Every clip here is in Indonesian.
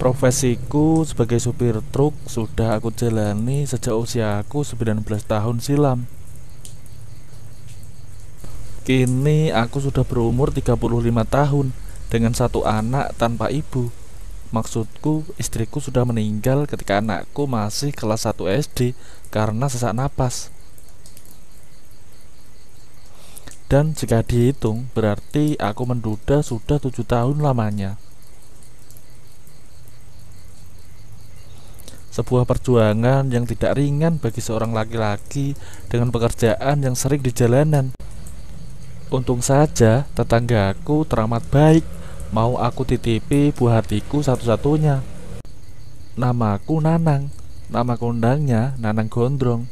Profesiku sebagai supir truk sudah aku jalani sejak usiaku 19 tahun silam. Kini aku sudah berumur 35 tahun dengan satu anak tanpa ibu. Maksudku, istriku sudah meninggal ketika anakku masih kelas 1 SD karena sesak napas. Dan jika dihitung, berarti aku menduda sudah 7 tahun lamanya. Sebuah perjuangan yang tidak ringan bagi seorang laki-laki dengan pekerjaan yang sering di jalanan. Untung saja tetanggaku teramat baik, mau aku titipi buah hatiku satu-satunya. Namaku Nanang, nama kondangnya Nanang Gondrong.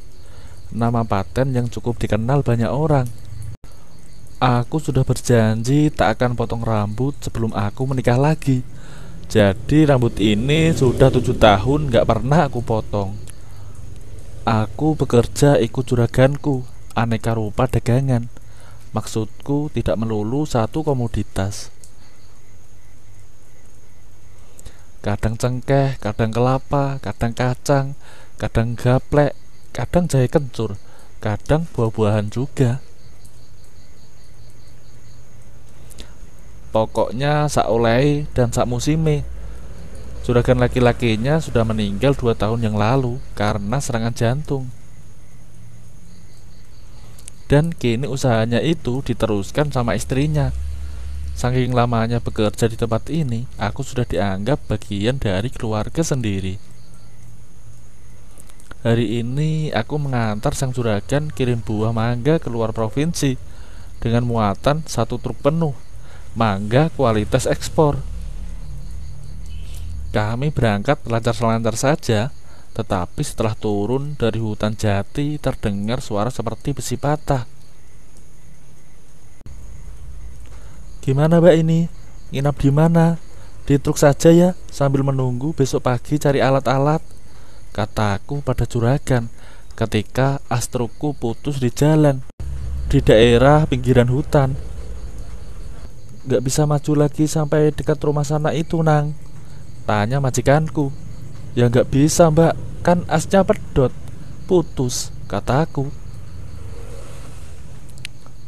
Nama paten yang cukup dikenal banyak orang. Aku sudah berjanji tak akan potong rambut sebelum aku menikah lagi. Jadi rambut ini sudah 7 tahun gak pernah aku potong. Aku bekerja ikut juraganku, aneka rupa dagangan. Maksudku tidak melulu satu komoditas. Kadang cengkeh, kadang kelapa, kadang kacang, kadang gaplek, kadang jahe kencur, kadang buah-buahan juga. Pokoknya sak oleh dan sak musime. Juragan laki-lakinya sudah meninggal 2 tahun yang lalu karena serangan jantung. Dan kini usahanya itu diteruskan sama istrinya. Saking lamanya bekerja di tempat ini, aku sudah dianggap bagian dari keluarga sendiri. Hari ini aku mengantar sang juragan kirim buah mangga ke luar provinsi dengan muatan 1 truk penuh. Mangga kualitas ekspor. Kami berangkat lancar-lancar saja, tetapi setelah turun dari hutan jati terdengar suara seperti besi patah. Gimana mbak ini? Nginap di mana? Di truk saja ya, sambil menunggu besok pagi cari alat-alat, kataku pada juragan ketika as trukku putus di jalan di daerah pinggiran hutan. Gak bisa maju lagi sampai dekat rumah sana itu nang, tanya majikanku. Ya gak bisa mbak, kan asnya pedot, putus, kataku.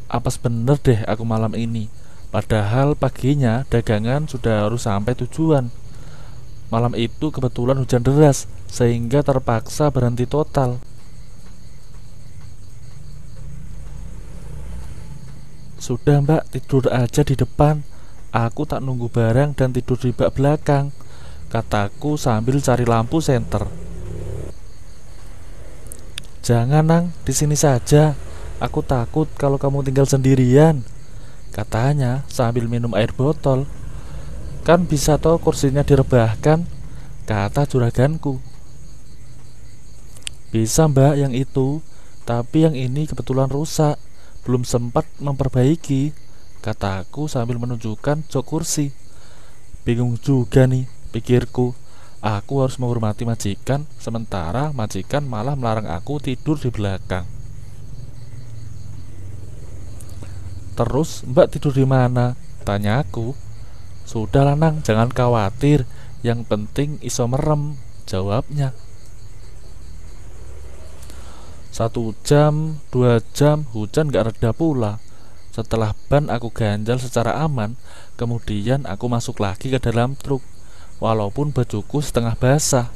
Apes bener deh aku malam ini, padahal paginya dagangan sudah harus sampai tujuan. Malam itu kebetulan hujan deras sehingga terpaksa berhenti total. Sudah mbak, tidur aja di depan. Aku tak nunggu barang dan tidur di bak belakang, kataku sambil cari lampu senter. Jangan nang, di sini saja. Aku takut kalau kamu tinggal sendirian, katanya sambil minum air botol. Kan bisa toh kursinya direbahkan, kata juraganku. Bisa mbak yang itu, tapi yang ini kebetulan rusak, belum sempat memperbaiki, kataku sambil menunjukkan jok kursi. Bingung juga nih, pikirku. Aku harus menghormati majikan, sementara majikan malah melarang aku tidur di belakang. Terus mbak tidur di mana? Tanyaku. Sudah lanang, jangan khawatir, yang penting iso merem, jawabnya. 1 jam, 2 jam, hujan gak reda pula. Setelah ban aku ganjal secara aman, kemudian aku masuk lagi ke dalam truk, walaupun bajuku setengah basah.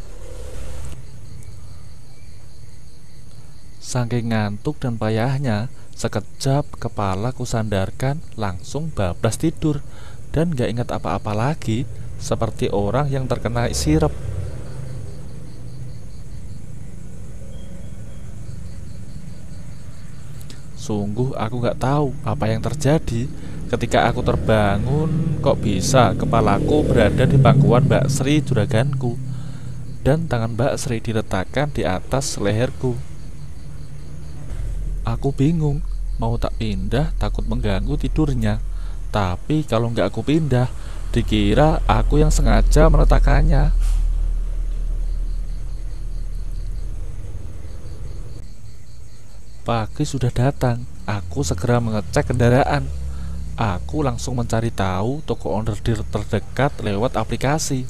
Saking ngantuk dan payahnya, sekejap kepala ku sandarkan, langsung bablas tidur, dan gak ingat apa-apa lagi, seperti orang yang terkena sirep. Sungguh aku gak tahu apa yang terjadi. Ketika aku terbangun, kok bisa kepalaku berada di pangkuan Mbak Sri juraganku, dan tangan Mbak Sri diletakkan di atas leherku. Aku bingung, mau tak pindah takut mengganggu tidurnya. Tapi kalau gak aku pindah, dikira aku yang sengaja meletakkannya. Pagi sudah datang, aku segera mengecek kendaraan. Aku langsung mencari tahu toko onderdil terdekat lewat aplikasi.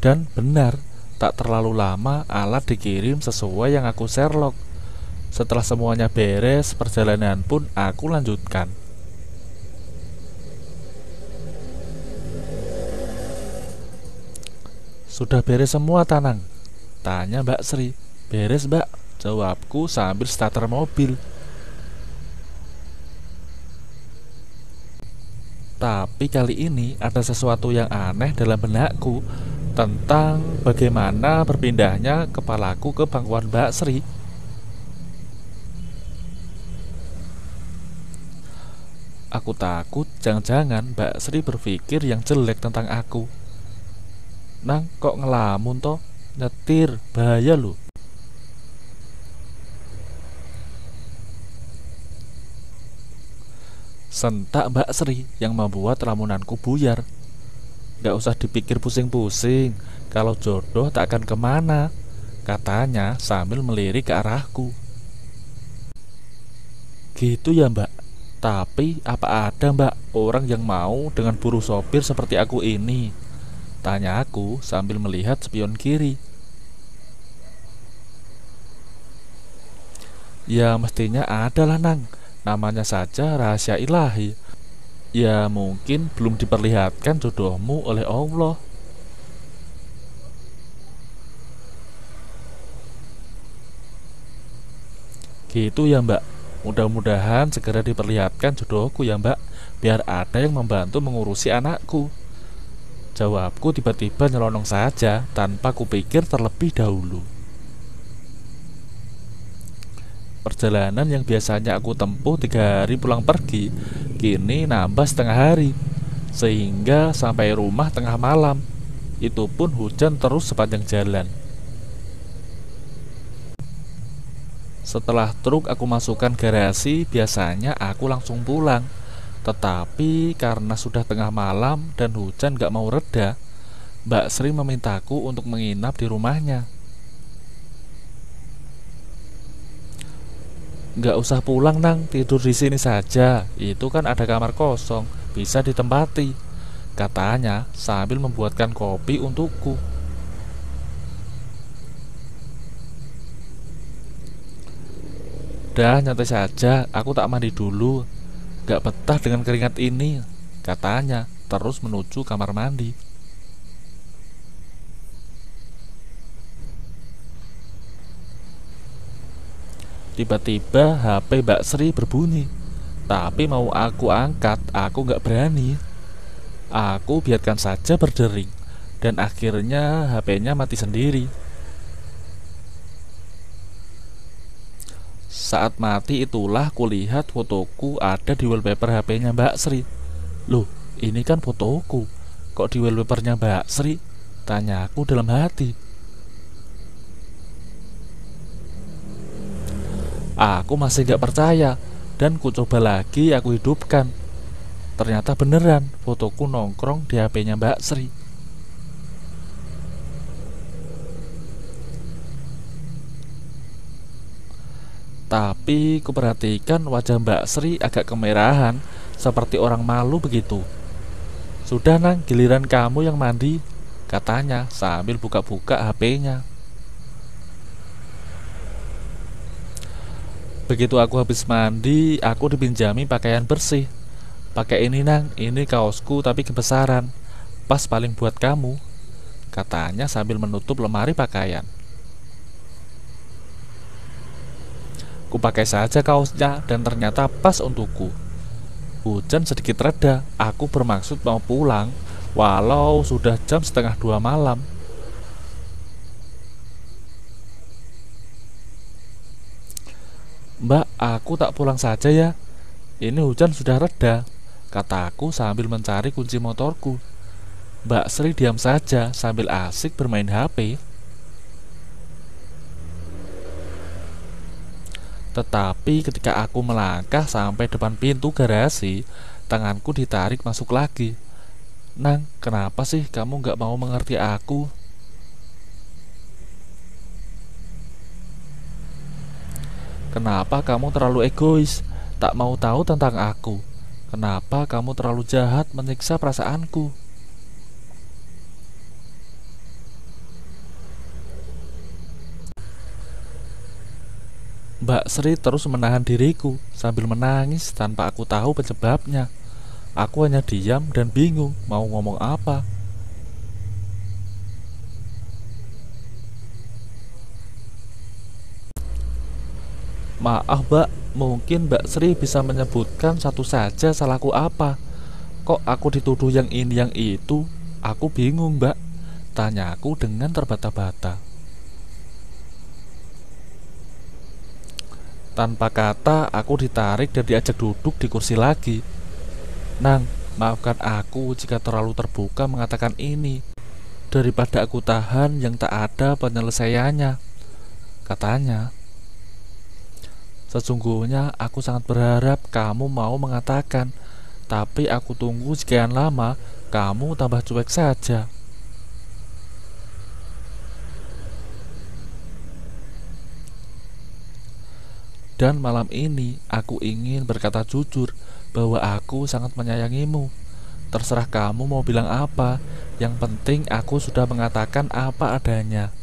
Dan benar, tak terlalu lama alat dikirim sesuai yang aku Sherlock. Setelah semuanya beres, perjalanan pun aku lanjutkan. Sudah beres semua, Tanang? Tanya Mbak Sri. Beres, Mbak, jawabku sambil starter mobil. Tapi kali ini ada sesuatu yang aneh dalam benakku tentang bagaimana berpindahnya kepalaku ke pangkuan Mbak Sri. Aku takut jangan-jangan Mbak Sri berpikir yang jelek tentang aku. Nang, kok ngelamun toh? Nyetir, bahaya loh. Sentak Mbak Sri yang membuat lamunanku buyar. Gak usah dipikir pusing-pusing, kalau jodoh tak akan kemana, katanya sambil melirik ke arahku. Gitu ya Mbak, tapi apa ada Mbak orang yang mau dengan buruh sopir seperti aku ini? Tanya aku sambil melihat spion kiri. Ya mestinya ada lah Nang, namanya saja rahasia ilahi. Ya mungkin belum diperlihatkan jodohmu oleh Allah. Gitu ya Mbak, mudah-mudahan segera diperlihatkan jodohku ya Mbak, biar ada yang membantu mengurusi anakku. Jawabku tiba-tiba nyelonong saja tanpa kupikir terlebih dahulu. Perjalanan yang biasanya aku tempuh 3 hari pulang pergi, kini nambah setengah hari, sehingga sampai rumah tengah malam. Itu pun hujan terus sepanjang jalan. Setelah truk aku masukkan garasi, biasanya aku langsung pulang. Tetapi karena sudah tengah malam dan hujan gak mau reda, Mbak Sri memintaku untuk menginap di rumahnya. Gak usah pulang Nang, tidur di sini saja. Itu kan ada kamar kosong, bisa ditempati, katanya sambil membuatkan kopi untukku. Dah nyantai saja, aku tak mandi dulu. Gak betah dengan keringat ini, katanya terus menuju kamar mandi. Tiba-tiba HP Mbak Sri berbunyi. Tapi mau aku angkat, aku gak berani. Aku biarkan saja berdering, dan akhirnya HP-nya mati sendiri. Saat mati itulah kulihat fotoku ada di wallpaper HP-nya Mbak Sri. Loh, ini kan fotoku, kok di wallpapernya Mbak Sri? Tanya aku dalam hati. Aku masih gak percaya, dan ku coba lagi aku hidupkan. Ternyata beneran fotoku nongkrong di HP-nya Mbak Sri. Tapi kuperhatikan wajah Mbak Sri agak kemerahan, seperti orang malu begitu. Sudah Nang, giliran kamu yang mandi, katanya sambil buka-buka HP-nya. Begitu aku habis mandi, aku dipinjami pakaian bersih. Pakai ini Nang, ini kaosku tapi kebesaran, pas paling buat kamu, katanya sambil menutup lemari pakaian. Kupakai saja kaosnya dan ternyata pas untukku. Hujan sedikit reda, aku bermaksud mau pulang, walau sudah jam setengah 2 malam. Mbak, aku tak pulang saja ya, ini hujan sudah reda, kataku sambil mencari kunci motorku. Mbak Sri diam saja sambil asik bermain HP. Tetapi ketika aku melangkah sampai depan pintu garasi, tanganku ditarik masuk lagi. Nang, kenapa sih kamu gak mau mengerti aku? Kenapa kamu terlalu egois, tak mau tahu tentang aku? Kenapa kamu terlalu jahat menyiksa perasaanku? Mbak Sri terus menahan diriku sambil menangis tanpa aku tahu penyebabnya. Aku hanya diam dan bingung mau ngomong apa. Maaf Mbak, mungkin Mbak Sri bisa menyebutkan satu saja salahku apa. Kok aku dituduh yang ini yang itu? Aku bingung Mbak, tanyaku dengan terbata-bata. Tanpa kata aku ditarik dan diajak duduk di kursi lagi. Nang, maafkan aku jika terlalu terbuka mengatakan ini. Daripada aku tahan yang tak ada penyelesaiannya, katanya. Sesungguhnya aku sangat berharap kamu mau mengatakan, tapi aku tunggu sekian lama, kamu tambah cuek saja. Dan malam ini aku ingin berkata jujur bahwa aku sangat menyayangimu. Terserah kamu mau bilang apa, yang penting aku sudah mengatakan apa adanya.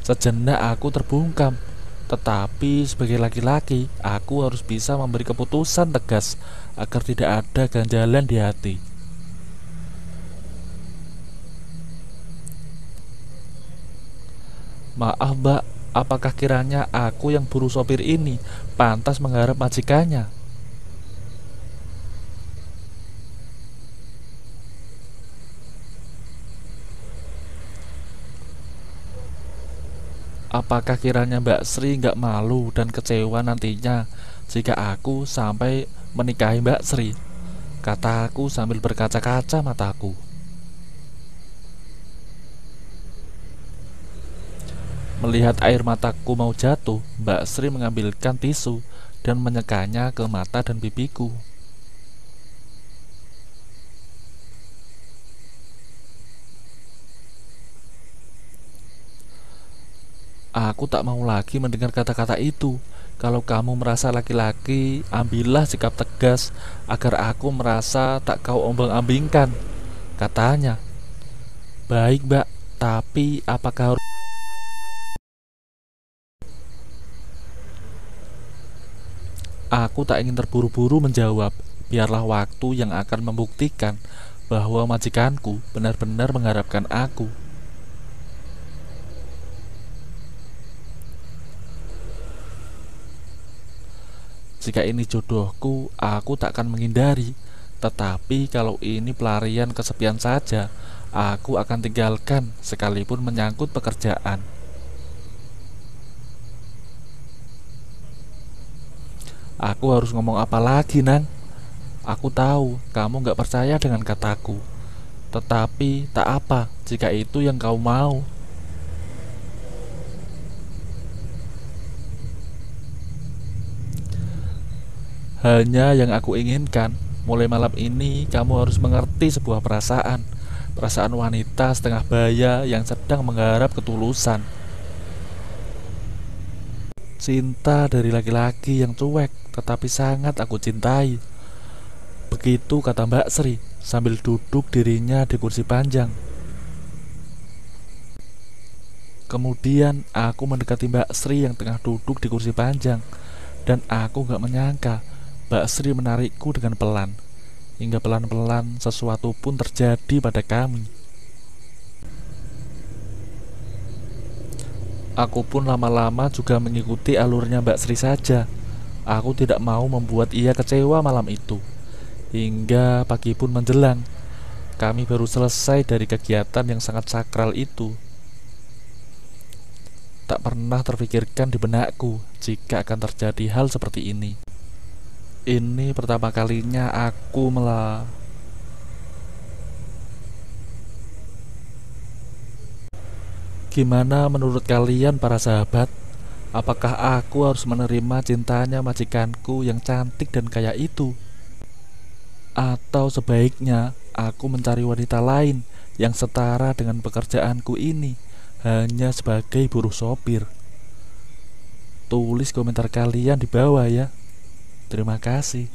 Sejenak aku terbungkam, tetapi sebagai laki-laki, aku harus bisa memberi keputusan tegas agar tidak ada ganjalan di hati. Maaf Mbak, apakah kiranya aku yang buru sopir ini pantas mengharap majikannya? Apakah kiranya Mbak Sri nggak malu dan kecewa nantinya jika aku sampai menikahi Mbak Sri? Kataku sambil berkaca-kaca mataku. Melihat air mataku mau jatuh, Mbak Sri mengambilkan tisu dan menyekanya ke mata dan pipiku. Aku tak mau lagi mendengar kata-kata itu. Kalau kamu merasa laki-laki, ambillah sikap tegas agar aku merasa tak kau ombang-ambingkan, katanya. Baik Mbak, tapi apakah harus... Aku tak ingin terburu-buru menjawab. Biarlah waktu yang akan membuktikan bahwa majikanku benar-benar mengharapkan aku. Jika ini jodohku, aku tak akan menghindari. Tetapi kalau ini pelarian kesepian saja, aku akan tinggalkan sekalipun menyangkut pekerjaan. Aku harus ngomong apa lagi, Nang? Aku tahu kamu gak percaya dengan kataku. Tetapi tak apa jika itu yang kau mau. Hanya yang aku inginkan, mulai malam ini kamu harus mengerti sebuah perasaan. Perasaan wanita setengah baya yang sedang mengharap ketulusan. Cinta dari laki-laki yang cuek, tetapi sangat aku cintai. Begitu kata Mbak Sri sambil duduk dirinya di kursi panjang. Kemudian aku mendekati Mbak Sri yang tengah duduk di kursi panjang. Dan aku gak menyangka Mbak Sri menarikku dengan pelan. Hingga pelan-pelan sesuatu pun terjadi pada kami. Aku pun lama-lama juga mengikuti alurnya Mbak Sri saja. Aku tidak mau membuat ia kecewa malam itu. Hingga pagi pun menjelang, kami baru selesai dari kegiatan yang sangat sakral itu. Tak pernah terfikirkan di benakku jika akan terjadi hal seperti ini. Ini pertama kalinya aku Gimana menurut kalian para sahabat? Apakah aku harus menerima cintanya majikanku yang cantik dan kaya itu? Atau sebaiknya aku mencari wanita lain yang setara dengan pekerjaanku ini, hanya sebagai buruh sopir? Tulis komentar kalian di bawah ya. Terima kasih.